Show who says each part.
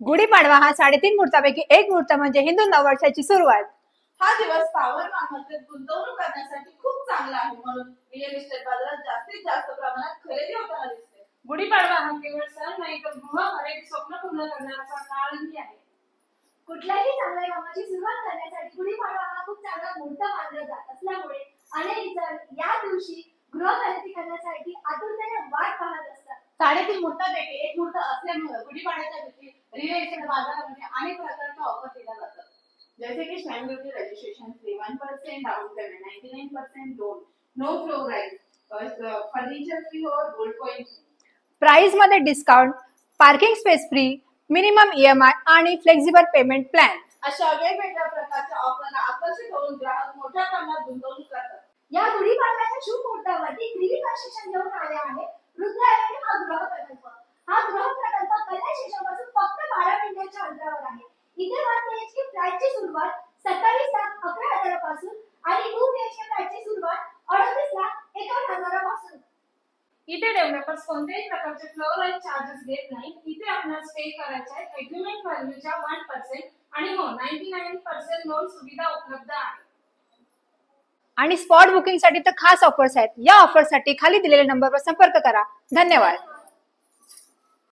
Speaker 1: गुढीपाडवा हा 3.5 मुहूर्तापैकी एक मुहूर्त म्हणजे हिंदू नववर्षाची सुरुवात।
Speaker 2: हा दिवस स्थावर मालमत्तेत गुंतवणूक करण्यासाठी खूप चांगला आहे, म्हणून रिअल इस्टेट बाजारात जास्तीत जास्त प्रमाणात खरेदी होताना दिसते।
Speaker 3: गुढीपाडवा हा केवळ सण नाही तर गृह खरेदी स्वप्न पूर्ण करण्याचा काळही आहे।
Speaker 4: कुठल्याही चांगल्या कामाची सुरुवात करण्यासाठी गुढीपाडवा हा खूप चांगला मुहूर्त मानला जात असल्यामुळे अनेक जण या दिवशी गृह खरेदी करण्यासाठी आतुरतेने वाट पाहत असतात।
Speaker 2: 3.5 मुहूर्तापैकी एक मुहूर्त असल्यामुळे गुढीपाडव्याच्या दिवशी रिअल इस्टेट बाजारामध्ये अनेक प्रकारच्या ऑफर दिल्या जातात, जसे की stamp duty registration free, 1% down payment, 99% loan, no floor right, furniture free और गोल्ड कॉइन।
Speaker 1: प्राइस मध्ये discount, parking space free, minimum EMI आणि फ्लेक्सिबल पेमेंट प्लॅन
Speaker 2: अशा वेगवेगळ्या प्रकारच्या ऑफरला आकर्षित होऊन ग्राहक मोठ्या प्रमाणात गुंतवणूक करतात।
Speaker 4: या गुढीपाडव्याच्या शुभ मुहूर्तावरती ग्रीन प्रशिक्षण घेऊन आले आहे रुद्रायणी हा गृह प्रकल्प। हा गृह प्रकल्प कल्याण स्टेशनपासून फक्त 12 मिनिटांच्या अंतरावर आहे। इथे 1 बीएचके फ्लॅटची सुरुवात 27,11,000 पासून आणि 2 बीएचके फ्लॅटची सुरुवात 38,51,000 पासून।
Speaker 3: इथे डेव्हलपर्स कोणत्याही प्रकारचे फ्लोअर चार्जेस घेत नाही। इथे आपल्याला स्टे करायचा आहे, एग्रीमेंट व्हॅल्यूच्या 1% आणि हो 99% लोन सुविधा उपलब्ध आहे।
Speaker 1: आणि स्पॉट बुकिंग साठी तर खास ऑफर्स आहेत। या ऑफर साठी खाली दिलेल्या नंबरवर संपर्क करा। धन्यवाद।